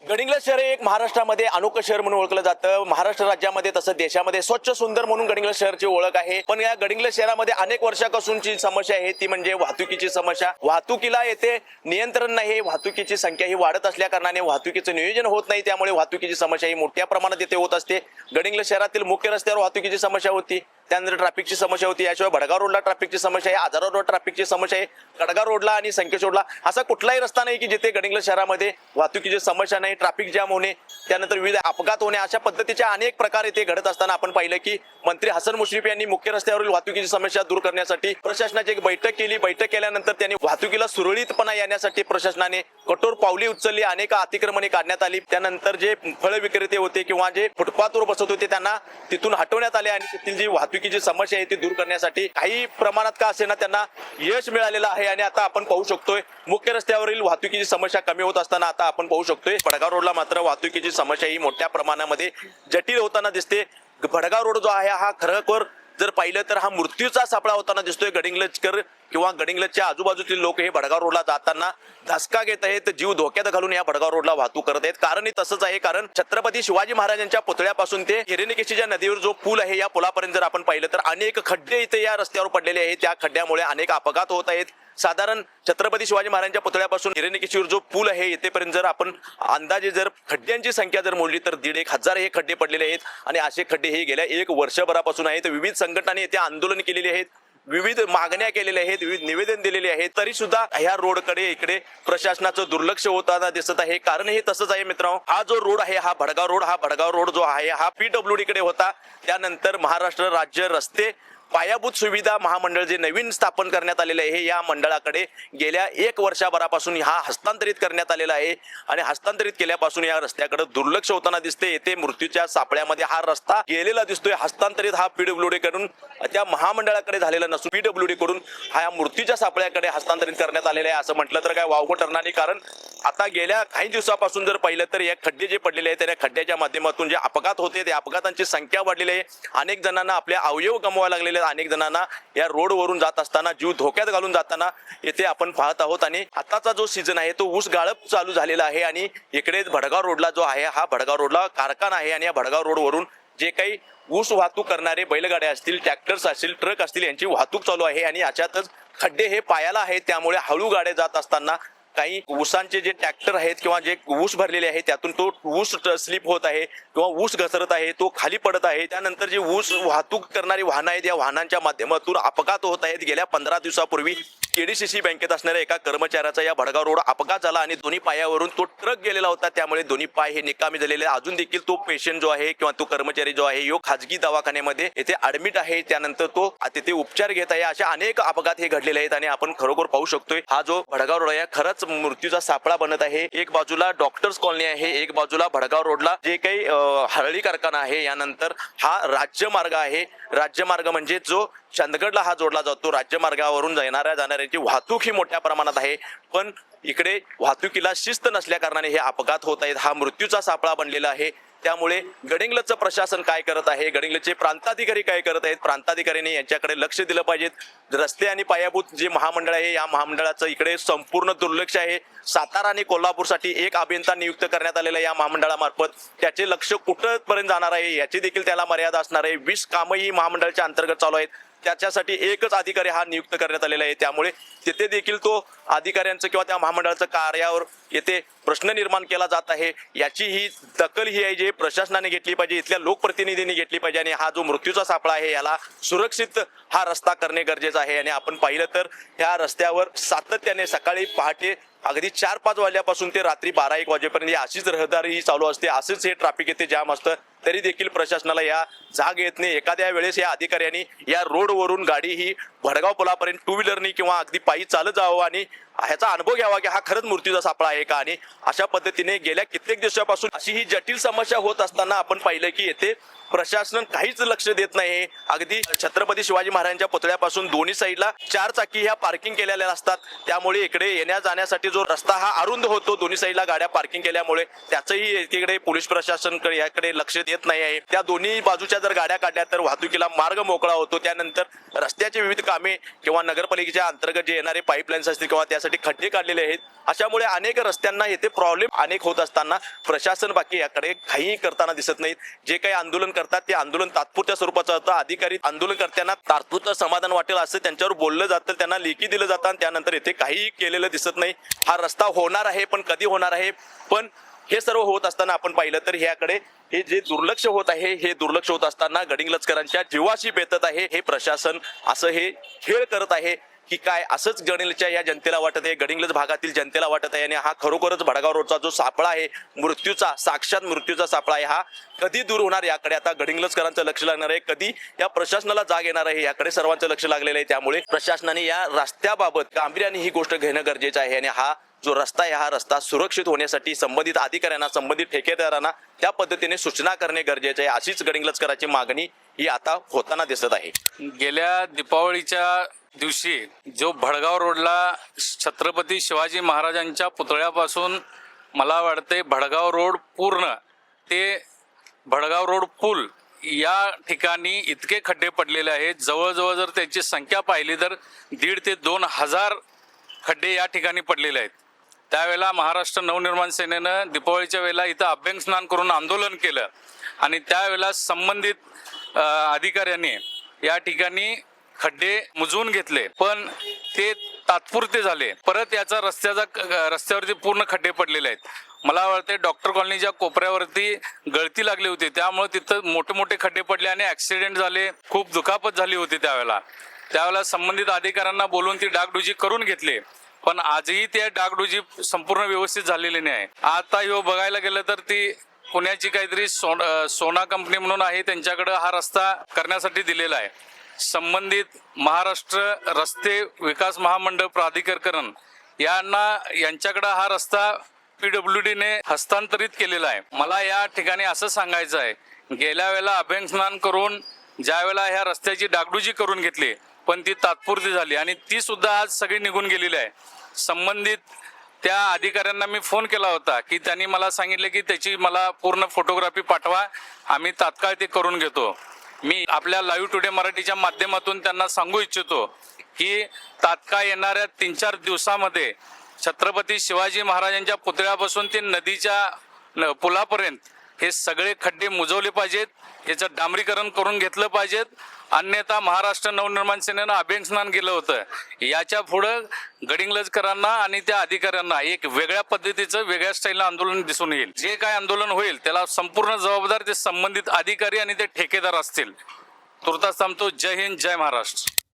गडिंग्लज शहर हे एक महाराष्ट्रामध्ये अनोखं शहर म्हणून ओळखलं जातं। महाराष्ट्र राज्यामध्ये तसं देशामध्ये स्वच्छ सुंदर म्हणून गडिंग्लज शहरची ओळख आहे। पण या गडिंग्लज शहरामध्ये अनेक वर्षापासूनची समस्या आहे ती म्हणजे वाहतुकीची समस्या। वाहतुकीला येथे नियंत्रण नाही, वाहतुकीची संख्या ही वाढत असल्या कारणाने वाहतुकीचं नियोजन होत नाही, त्यामुळे वाहतुकीची समस्या ही मोठ्या प्रमाणात येथे होत असते। गडिंग्लज शहरातील मुख्य रस्त्यावर वाहतुकीची समस्या होती, त्यानंतर ट्रॅफिकची समस्या होती, याशिवाय भडगाव रोडला ट्रॅफिकची समस्या आहे, आजारा रोड ट्रॅफिकची समस्या आहे, कडगाव रोडला आणि संकेश्वर रोडला असा कुठलाही रस्ता नाही की जिथे गडिंग्लज शहरामध्ये वाहतुकीची समस्या नाही, ट्रॅफिक जाम होणे, त्यानंतर विविध अपघात होणे, अशा पद्धतीच्या अनेक प्रकार इथे घडत असताना आपण पाहिलं की मंत्री हसन मुश्रीफ यांनी मुख्य रस्त्यावरील वाहतुकीची समस्या दूर करण्यासाठी प्रशासनाची एक बैठक केली। बैठक केल्यानंतर त्यांनी वाहतुकीला सुरळीतपणा येण्यासाठी प्रशासनाने कठोर पावले उचलली, अनेक अतिक्रमणे काढण्यात आली, त्यानंतर जे फळ विक्रेते होते किंवा जे फुटपाथवर बसत होते त्यांना तिथून हटवण्यात आले आणि तेथील जी वाहतुकीची समस्या आहे ती दूर करण्यासाठी काही प्रमाणात का असेना त्यांना यश मिळालेलं आहे। आणि आता आपण पाहू शकतोय मुख्य रस्त्यावरील वाहतुकीची समस्या कमी होत असताना आता आपण पाहू शकतोय भडगाव रोडला मात्र वाहतुकीची समस्या ही मोठ्या प्रमाणामध्ये जटिल होताना दिसते। भडगाव रोड जो आहे हा खरोखर जर पाहिलं तर हा मृत्यूचा सापळा होताना दिसतोय। गडिंग्लजकर किंवा गडिंग्लजच्या आजूबाजूतील लोक हे भडगाव रोडला जाताना धसका घेत आहेत, जीव धोक्यात घालून या भडगाव रोडला वाहतूक करत आहेत। कारण हे तसंच आहे, कारण छत्रपती शिवाजी महाराजांच्या पुतळ्यापासून ते हिरण्यकेशीच्या नदीवर जो पूल आहे या पुलापर्यंत जर आपण पाहिलं तर अनेक खड्डे इथे या रस्त्यावर पडलेले आहेत, त्या खड्ड्यामुळे अनेक अपघात होत आहेत। साधारण छत्रपती शिवाजी महाराजांच्या पुतळ्यापासून हिरण्यकेशीवर जो पूल आहे येथेपर्यंत जर आपण अंदाजे जर खड्ड्यांची संख्या जर मोडली तर 1,500 हे खड्डे पडलेले आहेत आणि असे खड्डे हे गेल्या एक वर्षभरापासून आहेत। विविध संघटनांनी येथे आंदोलन केलेले आहेत, विविध मागण्या केलेल्या आहेत, विविध निवेदन दिलेले आहेत, तरी सुद्धा ह्या रोडकडे इकडे प्रशासनाचं दुर्लक्ष होताना दिसत आहे। कारण हे तसंच आहे मित्रांनो, हा जो रोड आहे हा भडगाव रोड जो आहे हा PWD कडे होता, त्यानंतर महाराष्ट्र राज्य रस्ते पायाभूत सुविधा महामंडळ जे नवीन स्थापन करण्यात आलेले आहे या मंडळाकडे गेल्या एक वर्षभरापासून हा हस्तांतरित करण्यात आलेला आहे आणि हस्तांतरित केल्यापासून या रस्त्याकडे दुर्लक्ष होताना दिसते। येथे मृत्यूच्या सापळ्यामध्ये हा रस्ता गेलेला दिसतोय। हस्तांतरित हा PWD कडून त्या महामंडळाकडे झालेला नसून PWD कडून हा मृत्यूच्या सापळ्याकडे हस्तांतरित करण्यात आलेला आहे असं म्हटलं तर काय वावगं ठरणार नाही। कारण आता गेल्या काही दिवसापासून जर पाहिलं तर या खड्डे जे पडलेले आहेत त्या खड्ड्याच्या माध्यमातून जे अपघात होते त्या अपघातांची संख्या वाढलेली आहे। अनेक जणांना आपले अवयव गमवावे लागलेले, अनेक जणांना या रोडवरून जात असताना जीव धोक्यात घालून जाताना येथे आपण पाहत आहोत। आणि आताचा जो सीझन आहे तो ऊस गाळप चालू झालेला आहे आणि इकडे भडगाव रोडला जो आहे हा भडगाव रोडला कारखाना आहे आणि या भडगाव रोडवरून जे काही ऊस वाहतूक करणारे बैलगाड्या असतील, ट्रॅक्टर्स असतील, ट्रक असतील यांची वाहतूक चालू आहे आणि याच्यातच खड्डे हे पायाला आहेत, त्यामुळे हळू गाड्या जात असताना काही ऊसांचे जे ट्रॅक्टर आहेत किंवा जे ऊस भरलेले आहे त्यातून तो ऊस स्लिप होत आहे किंवा ऊस घसरत आहे, तो खाली पडत आहे। त्यानंतर जे ऊस वाहतूक करणारी वाहनं आहेत या वाहनांच्या माध्यमातून अपघात होत आहेत। गेल्या 15 दिवसापूर्वी KDCC बँकेत असणाऱ्या एका कर्मचाऱ्याचा या भडगाव रोड अपघात झाला आणि दोन्ही पायावरून तो ट्रक गेलेला होता, त्यामुळे दोन्ही पाय हे निकामी झालेले। अजून देखील तो पेशंट जो आहे किंवा तो कर्मचारी जो आहे यो खाजगी दवाखान्यामध्ये येथे ऍडमिट आहे, त्यानंतर तो तिथे उपचार घेत आहे। अशा अनेक अपघात हे घडलेले आहेत आणि आपण खरोखर पाहू शकतोय हा जो भडगाव रोड आहे खरंच मृत्यूचा सापळा बनत आहे। एक बाजूला डॉक्टर्स कॉलनी आहे, एक बाजूला भडगाव रोडला जे काही हळदी कारखाना आहे, यानंतर हा राज्यमार्ग आहे। राज्यमार्ग म्हणजे जो चंदगडला हा जोडला जातो, राज्यमार्गावरून जाणाऱ्यांची वाहतूक ही मोठ्या प्रमाणात आहे, पण इकडे वाहतुकीला शिस्त नसल्या कारणाने हे अपघात होत आहेत। हा मृत्यूचा सापळा बनलेला आहे। त्यामुळे गडिंग्लजचं प्रशासन काय करत आहे, गडिंग्लजचे प्रांताधिकारी काय करत आहेत, प्रांताधिकाऱ्यांनी यांच्याकडे लक्ष दिलं पाहिजेत। रस्ते आणि पायाभूत जे महामंडळ आहे या महामंडळाचं इकडे संपूर्ण दुर्लक्ष आहे। सातारा आणि कोल्हापूरसाठी एक अभियंता नियुक्त करण्यात आलेला या महामंडळामार्फत, त्याचे लक्ष कुठपर्यंत जाणार आहे याची देखील त्याला मर्यादा असणार आहे। 20 कामही महामंडळाच्या अंतर्गत चालू आहेत, त्याच्यासाठी एकच अधिकारी हा नियुक्त करण्यात आलेला आहे, त्यामुळे तिथे देखील तो अधिकाऱ्यांचं किंवा त्या महामंडळाचं कार्यावर येथे प्रश्न निर्माण केला जात आहे। याची ही दखल ही आहे जे प्रशासनाने घेतली पाहिजे, इथल्या लोकप्रतिनिधींनी घेतली पाहिजे आणि हा जो मृत्यूचा सापळा आहे याला सुरक्षित हा रस्ता करणे गरजेचं आहे। आणि आपण पाहिलं तर ह्या रस्त्यावर सातत्याने सकाळी पहाटे अगदी 4-5 वाजल्यापासून ते रात्री 12-1 वाजेपर्यंत अशीच रहदारी ही चालू असते, असंच हे ट्रॅफिक येथे जाम असतं, तरी देखील प्रशासनाला या जाग येत नाही। एखाद्या वेळेस या अधिकाऱ्यांनी या रोडवरून गाडी ही भडगाव पुलापर्यंत 2 व्हीलरनी किंवा अगदी पायी चालत जावं आणि ह्याचा अनुभव घ्यावा की हा खरंच मृत्यूचा सापळा आहे का। आणि अशा पद्धतीने गेल्या कित्येक दिवसापासून अशी ही जटिल समस्या होत असताना आपण पाहिलं की येथे प्रशासन काहीच लक्ष देत नाही। अगदी छत्रपती शिवाजी महाराजांच्या पुतळ्यापासून दोन्ही साईडला 4 चाकी ह्या पार्किंग केलेल्या असतात, त्यामुळे इकडे येण्या जाण्यासाठी जो रस्ता हा अरुंद होतो, दोन्ही साईडला गाड्या पार्किंग केल्यामुळे त्याचंही इकडे पोलीस प्रशासनकडे याकडे लक्ष सोडण्यात येत नाही आहे. त्या दोन्ही बाजूच्या जर गाड्या काढल्या तर वाहतुकीला मार्ग मोकळा होतो. त्यानंतर रस्त्याचे विविध कामे किंवा नगरपालिकेच्या अंतर्गत जे येणारे पाईपलाईन्स असतील किंवा त्यासाठी खड्डे काढलेले आहेत, अशामुळे अनेक रस्त्यांना येथे प्रॉब्लेम अनेक होत असताना प्रशासन बाकी याकडे काही करताना दिसत नाहीत. जे काही आंदोलन करतात ते आंदोलन तात्पुरत्या स्वरूपाचं होतं. अधिकारी आंदोलनकर्त्यांना तात्पुरतं समाधान वाटेल असं त्यांच्यावर बोललं जातं, त्यांना लेखी दिलं जातं आणि त्यानंतर येथे काहीही केलेलं दिसत नाही. हा रस्ता होणार आहे पण कधी होणार आहे. पण हे सर्व होत असताना आपण पाहिलं तर ह्याकडे हे जे दुर्लक्ष होत आहे, हे दुर्लक्ष होत असताना गडिंग्लजकरांच्या जीवाशी बेतत आहे. हे प्रशासन असं हे खेळ करत आहे की काय, असंच गडिंग्लजच्या या जनतेला वाटत आहे, गडिंग्लज भागातील जनतेला वाटत आहे. आणि हा खरोखरच भडगाव रोडचा जो सापळा आहे, मृत्यूचा साक्षात मृत्यूचा सापळा आहे, हा कधी दूर होणार याकडे आता गडिंग्लजकरांचं लक्ष लागणार आहे. कधी या प्रशासनाला जाग येणार आहे याकडे सर्वांचं लक्ष लागलेलं आहे. त्यामुळे प्रशासनाने या रस्त्याबाबत गांभीर्याने ही गोष्ट घेणं गरजेचं आहे. आणि हा जो रस्ता आहे, हा रस्ता सुरक्षित होण्यासाठी संबंधित अधिकाऱ्यांना, संबंधित ठेकेदारांना त्या पद्धतीने सूचना करणे गरजेचे आहे. अशीच गडिंग्लजकरांची मागणी ही आता होताना दिसत आहे. गेल्या दीपावलीच्या दिवशी जो भडगाव रोडला छत्रपती शिवाजी महाराजांच्या पुतळ्यापासून मला वाटते भडगाव रोड पूर्ण ते भडगाव रोड पूल या ठिकाणी इतके खड्डे पडलेले आहेत. जवळजवळ जर त्याची संख्या पाहिली तर 1,500 ते 2,000 खड्डे या ठिकाणी पडलेले आहेत. त्यावेळेला महाराष्ट्र नवनिर्माण सेनेनं दीपावलीच्या वेळेला इथं अभ्यंग स्नान करून आंदोलन केलं आणि त्यावेळेला संबंधित अधिकाऱ्यांनी या ठिकाणी खड्डे मुजवून घेतले, पण ते तात्पुरते झाले. परत याचा रस्त्यावरती पूर्ण खड्डे पडलेले आहेत. मला वाटते डॉक्टर कॉलनीच्या कोपऱ्यावरती गळती लागली होती, त्यामुळे तिथं मोठे मोठे खड्डे पडले आणि ऍक्सिडेंट झाले, खूप दुखापत झाली होती. त्यावेळेला संबंधित अधिकाऱ्यांना बोलून ती डागडुजी करून घेतली, पण आजही त्या डागडुजी संपूर्ण व्यवस्थित झालेली नाही. आता ह्यो बघायला गेलं तर ती पुण्याची काहीतरी सोना कंपनी म्हणून आहे, त्यांच्याकडे हा रस्ता करण्यासाठी दिलेला आहे. संबंधित महाराष्ट्र रस्ते विकास महामंडळ प्राधिकरण यांच्याकडे हा रस्ता PWD ने हस्तांतरित केलेला आहे. मला या ठिकाणी असं सांगायचं आहे, गेल्या वेळेला अभ्यंग स्नान करून ज्या वेळेला ह्या रस्त्याची डागडुजी करून घेतली, पण ती तात्पुरती झाली आणि ती सुद्धा आज सगळी निघून गेलेली आहे. संबंधित त्या अधिकाऱ्यांना मी फोन केला होता की त्यांनी मला सांगितले की त्याची मला पूर्ण फोटोग्राफी पाठवा, आम्ही तात्काळ ते करून घेतो. मी आपल्या लाईव्ह टुडे मराठीच्या माध्यमातून त्यांना सांगू इच्छितो की तात्काळ येणाऱ्या 3-4 दिवसामध्ये छत्रपती शिवाजी महाराजांच्या पुतळ्यापासून ते नदीच्या पुलापर्यंत हे सगळे खड्डे मुजवले पाहिजेत, याचं डांबरीकरण करून घेतलं पाहिजेत. अन्यथा महाराष्ट्र नवनिर्माण सेनेनं अभ्यंग स्नान केलं होतं. याच्या पुढं गडिंग्लजकरांना आणि त्या अधिकाऱ्यांना एक वेगळ्या पद्धतीचं वेगळ्या स्टाईलनं आंदोलन दिसून येईल. जे काय आंदोलन होईल त्याला संपूर्ण जबाबदार ते संबंधित अधिकारी आणि ते ठेकेदार असतील. तुर्तास थांबतो. जय हिंद, जय महाराष्ट्र.